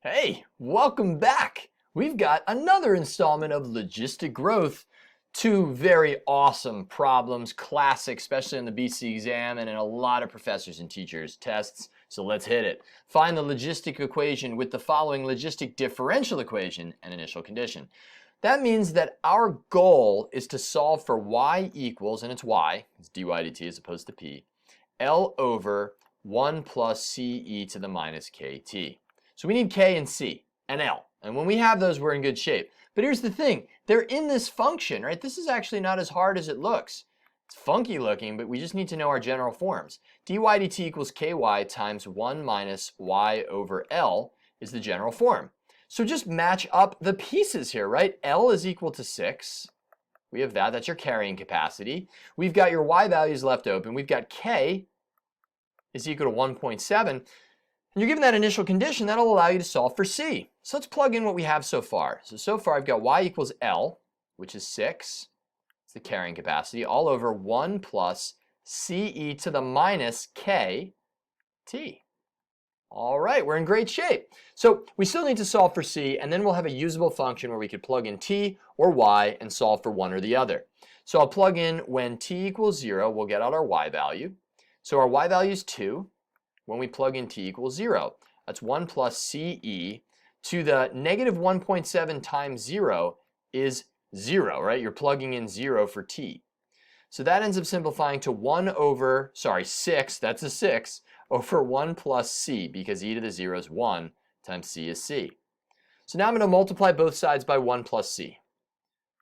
Hey, welcome back. We've got another installment of Logistic Growth. Two very awesome problems, classic, especially on the BC exam and in a lot of professors and teachers' tests. So let's hit it. Find the logistic equation with the following logistic differential equation and initial condition. That means that our goal is to solve for y equals, and it's y, it's dy dt as opposed to p, L over 1 plus ce to the minus kt. So we need k and c and l. And when we have those, we're in good shape. But here's the thing. They're in this function, right? This is actually not as hard as it looks. It's funky looking, but we just need to know our general forms. dy dt equals ky times 1 minus y over l is the general form. So just match up the pieces here, right? L is equal to 6. We have that. That's your carrying capacity. We've got your y values left open. We've got k is equal to 1.7. And you're given that initial condition, that'll allow you to solve for c. So let's plug in what we have so far. So far I've got y equals L, which is 6. It's the carrying capacity, all over 1 plus ce to the minus kt. All right, we're in great shape. So we still need to solve for c, and then we'll have a usable function where we could plug in t or y and solve for one or the other. So I'll plug in when t equals 0, we'll get out our y value. So our y value is 2. When we plug in t equals 0, that's 1 plus ce to the negative 1.7 times 0 is 0, right? You're plugging in 0 for t. So that ends up simplifying to 6, that's a 6, over 1 plus c, because e to the 0 is 1 times c is c. So now I'm going to multiply both sides by 1 plus c.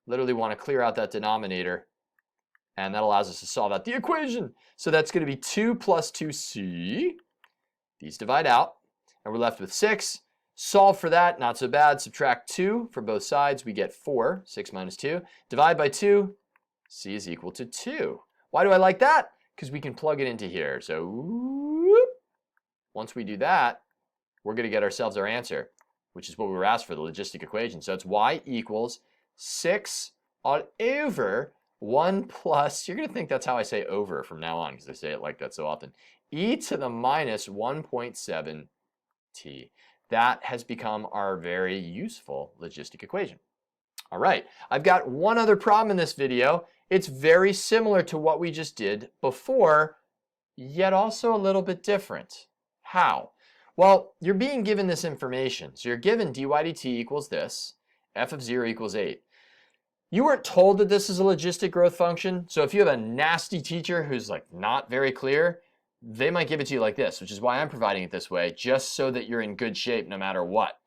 Literally want to clear out that denominator, and that allows us to solve out the equation. So that's going to be 2 plus 2c. These divide out, and we're left with 6. Solve for that, not so bad. Subtract 2 for both sides, we get 4. 6 minus 2. Divide by 2, c is equal to 2. Why do I like that? Because we can plug it into here. So whoop, once we do that, we're going to get ourselves our answer, which is what we were asked for, the logistic equation. So it's y equals 6 all over 1 plus, you're going to think that's how I say over from now on, because I say it like that so often, e to the minus 1.7 t. That has become our very useful logistic equation. All right, I've got one other problem in this video. It's very similar to what we just did before, yet also a little bit different. How? Well, you're being given this information. So you're given dy dt equals this, f of 0 equals 8. You weren't told that this is a logistic growth function. So if you have a nasty teacher who's like not very clear, they might give it to you like this, which is why I'm providing it this way, just so that you're in good shape no matter what.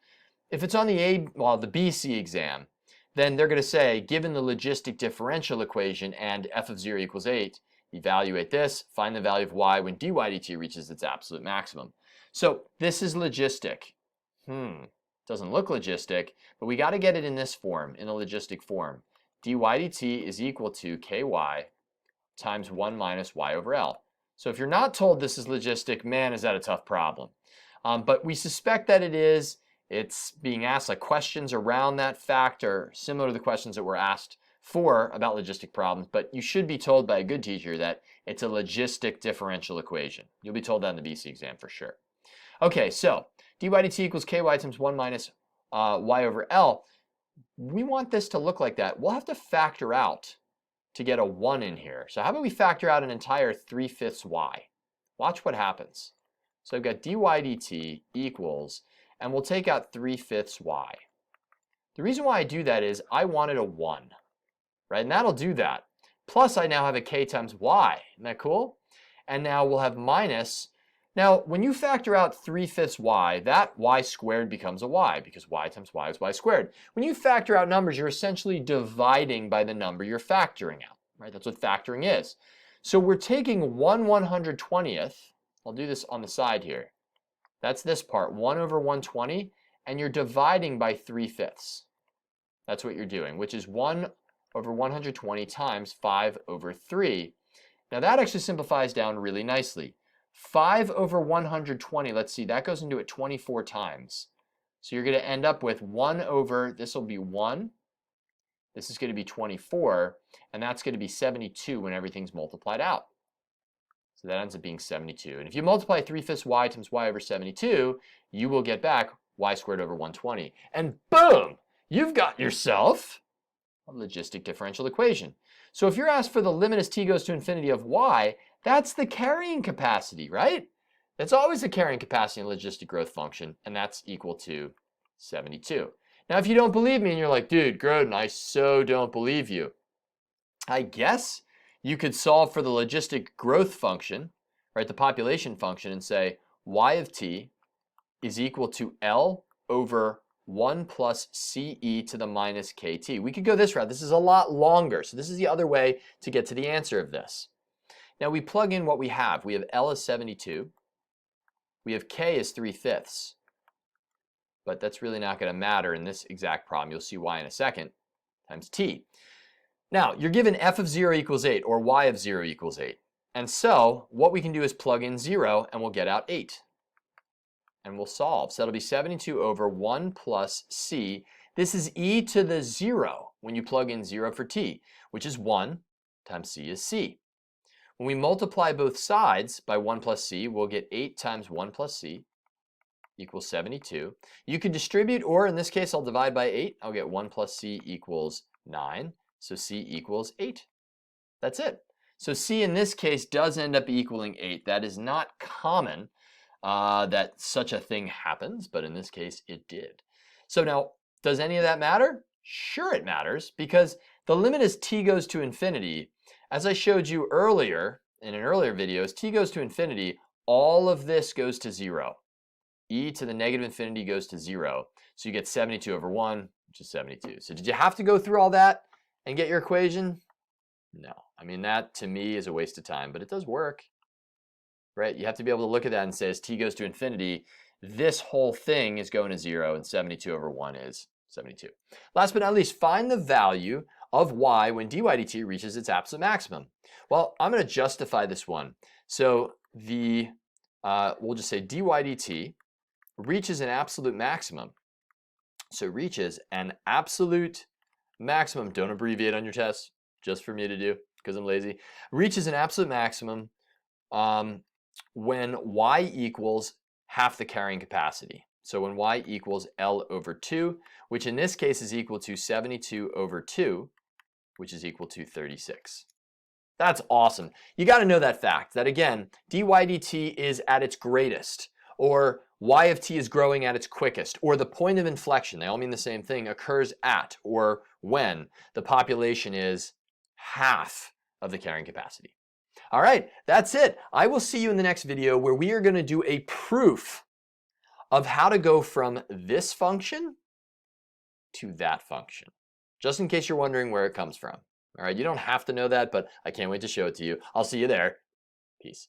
If it's on the BC exam, then they're going to say, given the logistic differential equation and f of 0 equals 8, evaluate this, find the value of y when dy dt reaches its absolute maximum. So this is logistic. Doesn't look logistic, but we got to get it in this form, in a logistic form. dy dt is equal to ky times 1 minus y over L. So if you're not told this is logistic, man, is that a tough problem. But we suspect that it is. It's being asked, like questions around that fact are similar to the questions that were asked for about logistic problems, but you should be told by a good teacher that it's a logistic differential equation. You'll be told that in the BC exam for sure. Okay, so dy dt equals ky times 1 minus y over L. We want this to look like that. We'll have to factor out to get a 1 in here. So how about we factor out an entire 3/5 y? Watch what happens. So I've got dy dt equals, and we'll take out 3/5 y. The reason why I do that is I wanted a 1, right? And that'll do that. Plus I now have a k times y. Isn't that cool? And now we'll have minus. Now when you factor out 3/5 y, that y squared becomes a y, because y times y is y squared. When you factor out numbers, you're essentially dividing by the number you're factoring out, right? That's what factoring is. So we're taking 1/120th. I'll do this on the side here. That's this part, 1 over 120, and you're dividing by 3/5. That's what you're doing, which is 1 over 120 times 5 over 3. Now that actually simplifies down really nicely. 5 over 120, let's see, that goes into it 24 times. So you're going to end up with 1 over, this will be 1, this is going to be 24, and that's going to be 72 when everything's multiplied out. So that ends up being 72. And if you multiply 3/5 y times y over 72, you will get back y squared over 120. And boom, you've got yourself a logistic differential equation. So if you're asked for the limit as t goes to infinity of y, that's the carrying capacity, right? That's always the carrying capacity in a logistic growth function, and that's equal to 72. Now, if you don't believe me and you're like, dude, Groden, I so don't believe you, I guess you could solve for the logistic growth function, right, the population function, and say y of t is equal to L over 1 plus CE to the minus KT. We could go this route. This is a lot longer, so this is the other way to get to the answer of this. Now we plug in what we have. We have L as 72. We have K as 3/5. But that's really not going to matter in this exact problem. You'll see why in a second, times T. Now, you're given f of 0 equals 8, or y of 0 equals 8. And so what we can do is plug in 0, and we'll get out 8. And we'll solve. So that'll be 72 over 1 plus c. This is e to the 0 when you plug in 0 for t, which is 1 times c is c. When we multiply both sides by 1 plus c, we'll get 8 times 1 plus c equals 72. You could distribute, or in this case, I'll divide by 8. I'll get 1 plus c equals 9. So c equals 8. That's it. So c in this case does end up equaling 8. That is not common that such a thing happens, but in this case it did. So now, does any of that matter? Sure it matters, because the limit as t goes to infinity, as I showed you earlier in an earlier video, as t goes to infinity, all of this goes to 0. E to the negative infinity goes to 0. So you get 72 over 1, which is 72. So did you have to go through all that and get your equation? No. I mean, that to me is a waste of time, but it does work, right? You have to be able to look at that and say, as t goes to infinity, this whole thing is going to 0, and 72 over 1 is 72. Last but not least, find the value of y when dy dt reaches its absolute maximum. Well, I'm going to justify this one. So we'll just say dy dt reaches an absolute maximum. So reaches an absolute maximum, don't abbreviate on your test, just for me to do, because I'm lazy, reaches an absolute maximum when y equals half the carrying capacity. So when y equals L over 2, which in this case is equal to 72 over 2, which is equal to 36. That's awesome. You got to know that fact, that again, dy dt is at its greatest, or y of t is growing at its quickest, or the point of inflection, they all mean the same thing, occurs at or when the population is half of the carrying capacity. All right, that's it. I will see you in the next video where we are going to do a proof of how to go from this function to that function, just in case you're wondering where it comes from. All right, you don't have to know that, but I can't wait to show it to you. I'll see you there. Peace.